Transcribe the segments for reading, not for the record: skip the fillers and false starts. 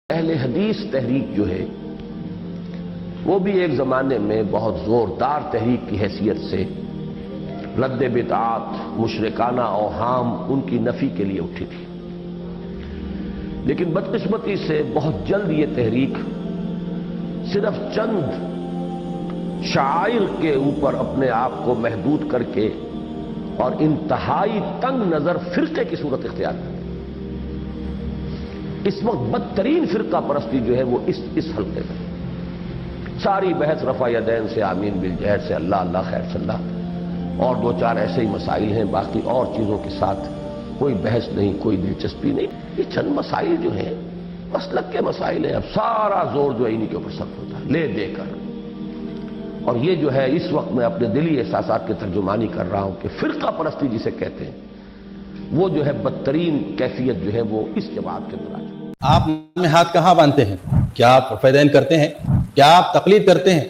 اہل حدیث تحریک جو ہے وہ بھی ایک زمانے میں بہت زوردار تحریک کی حیثیت سے رد بدعات، مشرکانہ اوہام ان کی نفی کے لیے اٹھی تھی، لیکن بدقسمتی سے بہت جلد یہ تحریک صرف چند شعائر کے اوپر اپنے آپ کو محدود کر کے اور انتہائی تنگ نظر فرقے کی صورت اختیار کر. اس وقت بدترین فرقہ پرستی جو ہے وہ اس حلقے میں ساری بحث رفع یدین سے، آمین بالجہر سے، اللہ اللہ خیر صلی اللہ، اور دو چار ایسے ہی مسائل ہیں، باقی اور چیزوں کے ساتھ کوئی بحث نہیں، کوئی دلچسپی نہیں. یہ چند مسائل جو ہیں مسلک کے مسائل ہیں، اب سارا زور جو ہے انہی کے اوپر سخت ہوتا ہے لے دے کر. اور یہ جو ہے اس وقت میں اپنے دلی احساسات کی ترجمانی کر رہا ہوں کہ فرقہ پرستی جسے کہتے ہیں وہ جو ہے بدترین کیفیت جو ہے وہ اس جماعت کے اندر. آپ میں ہاتھ کہاں باندھتے ہیں؟ کیا آپ فیدین کرتے ہیں؟ کیا آپ تقلید کرتے ہیں؟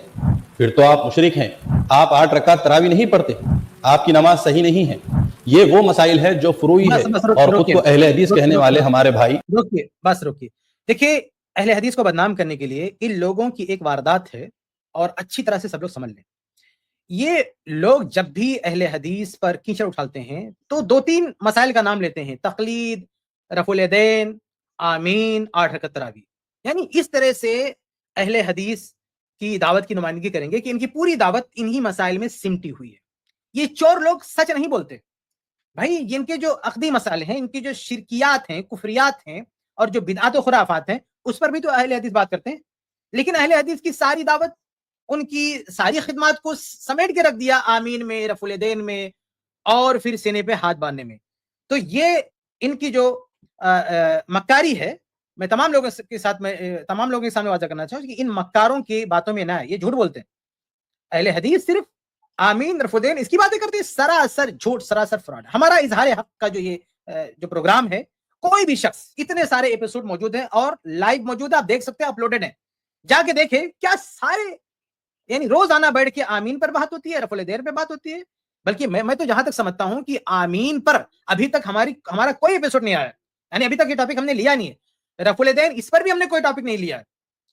پھر تو آپ مشرک ہیں. آپ 8 رکعت تراویح نہیں پڑھتے، آپ کی نماز صحیح نہیں ہے. یہ وہ مسائل ہے جو فروعی ہے اور خود کو اہل حدیث کہنے والے ہمارے بھائی. روکیے. دیکھیے، اہل حدیث کو بدنام کرنے کے لیے ان لوگوں کی ایک واردات ہے اور اچھی طرح سے سب لوگ سمجھ لیں. یہ لوگ جب بھی اہل حدیث پر کیچڑ اٹھالتے ہیں تو 2-3 مسائل کا نام لیتے ہیں: تقلید، رفع الیدین، آمین، 8 رکعت تراویح. یعنی اس طرح سے اہل حدیث کی دعوت کی نمائندگی کریں گے کہ ان کی پوری دعوت انہی مسائل میں سمٹی ہوئی ہے. یہ چور لوگ سچ نہیں بولتے بھائی. ان کے جو عقدی مسائل ہیں، ان کی جو شرکیات ہیں، کفریات ہیں اور جو بدعات و خرافات ہیں، اس پر بھی تو اہل حدیث بات کرتے ہیں. لیکن اہل حدیث کی ساری دعوت، ان کی ساری خدمات کو سمیٹ کے رکھ دیا آمین میں، رفع الیدین میں اور پھر سینے پہ ہاتھ باندھنے میں. تو یہ ان کی جو مکاری ہے، میں تمام لوگوں کے سامنے واضح کرنا چاہوں کہ ان مکاروں کی باتوں میں نہ ہے. یہ جھوٹ بولتے ہیں. اہل حدیث صرف آمین، رفع الیدین اس کی باتیں کرتے ہیں. سراسر جھوٹ، سراسر فراڈ. ہمارا اظہار حق کا جو پروگرام ہے، کوئی بھی شخص، اتنے سارے ایپیسوڈ موجود ہیں اور لائیو موجود ہے، آپ دیکھ سکتے ہیں، اپلوڈڈ ہیں. جا کے دیکھیں کیا سارے، یعنی روزانہ بیٹھ کے آمین پر بات ہوتی ہے، رفع الیدین پہ بات ہوتی ہے. بلکہ میں تو جہاں تک سمجھتا ہوں کہ آمین پر ابھی تک ہمارا کوئی ایپیسوڈ نہیں آیا. یعنی ابھی تک یہ ٹاپک ہم نے لیا نہیں ہے. رفع الیدین اس پر بھی ہم نے کوئی ٹاپک نہیں لیا ہے.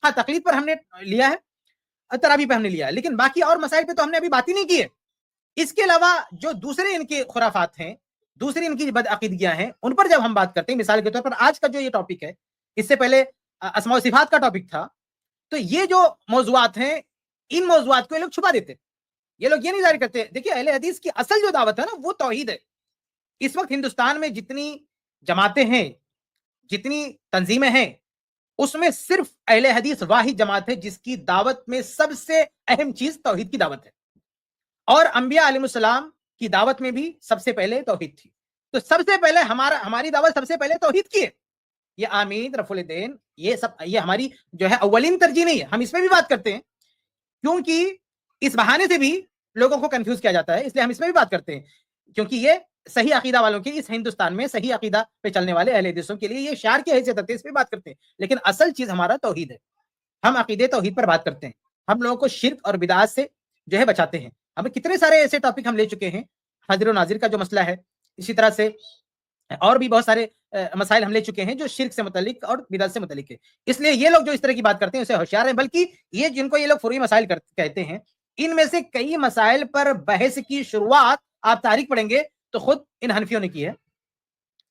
ہاں، تقلید پر ہم نے لیا ہے، تراویح پہ ہم نے لیا ہے، لیکن باقی اور مسائل پہ تو ہم نے ابھی بات ہی نہیں کی ہے. اس کے علاوہ جو دوسرے ان کے خرافات ہیں، دوسری ان کی بدعقیدگیاں ہیں، ان پر جب ہم بات کرتے ہیں، مثال کے طور پر آج کا جو یہ ٹاپک ہے، اس سے پہلے اسماء و صفات کا ٹاپک تھا. تو یہ جو موضوعات ہیں، ان موضوعات کو یہ لوگ چھپا دیتے. یہ لوگ یہ نہیں ظاہر کرتے. دیکھیے، اہل حدیث کی اصل جو دعوت ہے نا، وہ توحید ہے. اس وقت ہندوستان میں جتنی جماعتیں ہیں، جتنی تنظیمیں ہیں، اس میں صرف اہل حدیث واحد جماعت ہے جس کی دعوت میں سب سے اہم چیز توحید کی دعوت ہے. اور انبیاء علیہ السلام کی دعوت میں بھی سب سے پہلے توحید تھی. تو سب سے پہلے ہماری دعوت سب سے پہلے توحید کی ہے. یہ آمین، رفع الیدین، یہ ہماری جو ہے اولین ترجیح نہیں ہے. ہم اس میں بھی بات کرتے ہیں کیونکہ اس بہانے سے بھی لوگوں کو کنفیوز کیا جاتا ہے، اس لیے ہم اس میں بھی بات کرتے ہیں. کیونکہ یہ صحیح عقیدہ والوں کے، اس ہندوستان میں صحیح عقیدہ پہ چلنے والے اہل حدیثوں کے لیے یہ شعار کی حیثیت رکھتے ہیں، اس پہ بات کرتے ہیں. لیکن اصل چیز ہمارا توحید ہے. ہم عقیدے توحید پر بات کرتے ہیں. ہم لوگوں کو شرک اور بدعات سے جو ہے بچاتے ہیں. اب کتنے سارے ایسے ٹاپک ہم لے چکے ہیں. حاضر و ناظر کا جو مسئلہ ہے، اسی طرح سے اور بھی بہت سارے مسائل ہم لے چکے ہیں جو شرک سے متعلق اور بدعت سے متعلق ہے. اس لیے یہ لوگ جو اس طرح کی بات کرتے ہیں اسے ہوشیار ہیں. بلکہ یہ جن کو یہ لوگ فروعی مسائل کہتے ہیں، ان میں سے کئی مسائل پر بحث کی شروعات آپ تاریخ پڑھیں گے تو خود ان حنفیوں نے کی ہے.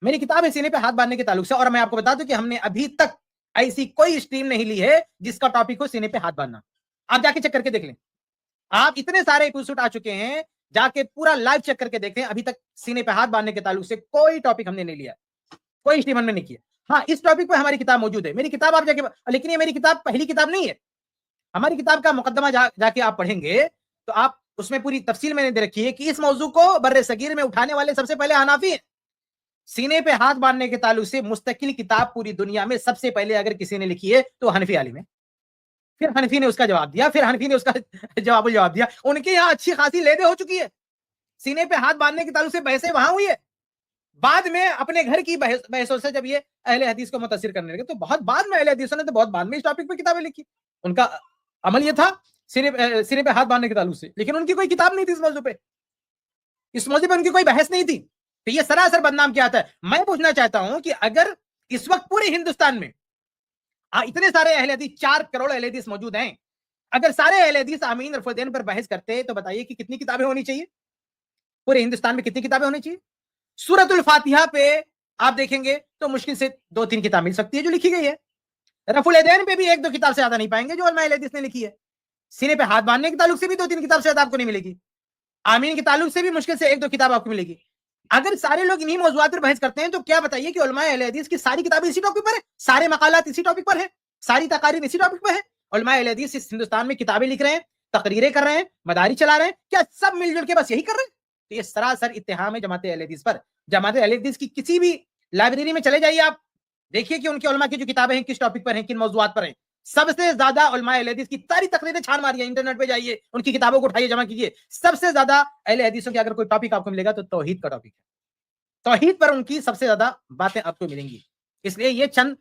میری کتاب ہے سینے پہ ہاتھ باندھنے کے تعلق سے، اور میں آپ کو بتا دوں کہ ہم نے ابھی تک ایسی کوئی اسٹریم نہیں لی ہے جس کا ٹاپک ہو سینے پہ ہاتھ باندھنا. آپ جا کے چیک کر کے دیکھ لیں. آپ اتنے سارے ایپیسوڈ آ چکے ہیں، جا کے پورا لائیو چیک کر کے دیکھیں. ابھی تک سینے پہ ہاتھ باندھنے کے تعلق سے کوئی ٹاپک ہم نے نہیں لیا، کوئی اسٹریم ہم نے نہیں کیا. ہاں، اس ٹاپک پہ ہماری کتاب موجود ہے. میری کتاب آپ جا کے، لیکن یہ میری کتاب پہلی کتاب نہیں ہے. ہماری کتاب کا مقدمہ جا کے آپ پڑھیں گے تو آپ اس میں پوری تفصیل میں نے دے رکھی ہے کہ اس موضوع کو بر صغیر میں اٹھانے والے سب سے پہلے حنفی ہیں. سینے پہ ہاتھ باندھنے کے تعلق سے مستقل کتاب پوری دنیا میں سب سے پہلے اگر کسی نے لکھی ہے تو حنفی عالم ہے. پھر حنفی نے اس کا جواب دیا، پھر حنفی نے اس کا جواب دیا. ان کے یہاں اچھی خاصی لیدے ہو چکی ہے. سینے پہ ہاتھ باندھنے کے تعلق سے بحثیں وہاں ہوئی ہے. بعد میں اپنے گھر کی بحثوں سے جب یہ اہل حدیث کو متاثر کرنے لگے تو بہت بعد میں اہل حدیثوں نے تو بہت بعد میں اس ٹاپک پہ کتابیں لکھی. ان کا عمل یہ تھا سینے پہ ہاتھ باندھنے کے تعلق سے، لیکن ان کی کوئی کتاب نہیں تھی اس موضوع پہ. اس موضوع پہ ان کی کوئی بحث نہیں تھی. تو یہ سراسر بدنام کیا آتا ہے. میں پوچھنا چاہتا ہوں کہ اگر اس وقت پورے ہندوستان میں اتنے سارے اہل حدیث 4 کروڑ اہل حدیث موجود ہیں. اگر سارے اہل حدیث آمین رفع الدین پر بحث کرتے تو بتائیے کہ کتنی کتابیں ہونی چاہیے؟ پورے ہندوستان میں کتنی کتابیں ہونی چاہیے؟ سورۃ الفاتحہ پہ آپ دیکھیں گے تو مشکل سے 2-3 کتاب مل سکتی ہے جو لکھی گئی ہے. رفع الدین پہ بھی 1-2 کتاب سے زیادہ نہیں پائیں گے جو علماء اہل حدیث نے لکھی ہے. سینے پہ ہاتھ باندھنے کے تعلق سے بھی 2-3 کتاب سے زیادہ آپ کو نہیں ملے گی. آمین کے تعلق سے بھی مشکل سے 1-2 کتاب آپ کو ملے گی. اگر سارے لوگ انہی موضوعات پر بحث کرتے ہیں تو کیا بتائیے کہ علماء اہل حدیث کی ساری کتابیں اسی ٹاپک پر ہیں, سارے مقالات اسی ٹاپک پر ہیں, ساری تقاریر اسی ٹاپک پر ہیں. علماء اہل حدیث اس ہندوستان میں کتابیں لکھ رہے ہیں, تقریریں کر رہے ہیں, مدارس چلا رہے ہیں, کیا سب مل جل کے بس یہی کر رہے ہیں؟ تو یہ سراسر اتہام ہے جماعت اہل حدیث پر. جماعت اہل حدیث کی کسی بھی لائبریری میں چلے جائیے, آپ دیکھیے کہ ان کے علماء کی جو کتابیں ہیں کس ٹاپک پر ہیں, کن موضوعات پر ہیں. سب سے زیادہ علماء اہل حدیث کی ساری تقریریں چھان ماریے, انٹرنیٹ پہ جائیے, ان کی کتابوں کو اٹھائیے, جمع کیجیے. سب سے زیادہ اہل حدیثوں کے اگر کوئی ٹاپک آپ کو ملے گا تو توحید کا ٹاپک ہے. توحید پر ان کی سب سے زیادہ باتیں آپ کو ملیں گی. اس لیے یہ چند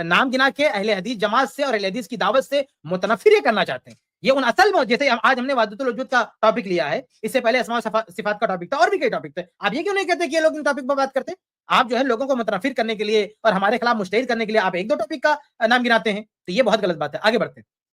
نام گنا کے اہل حدیث جماعت سے اور اہل حدیث کی دعوت سے متنفر یہ کرنا چاہتے ہیں. یہ ان اصل میں جیسے آج ہم نے وحدت الوجود کا ٹاپک لیا ہے, اس سے پہلے اسماء و صفات کا ٹاپک تھا, اور بھی کئی ٹاپک تھے. آپ یہ کیوں نہیں کہتے کہ یہ لوگ ان ٹاپک پر بات کرتے ہیں؟ آپ جو ہے لوگوں کو متنفر کرنے کے لیے اور ہمارے خلاف مجتہد کرنے کے لیے آپ 1-2 ٹاپک کا نام گناتے ہیں, تو یہ بہت غلط بات ہے. آگے بڑھتے ہیں.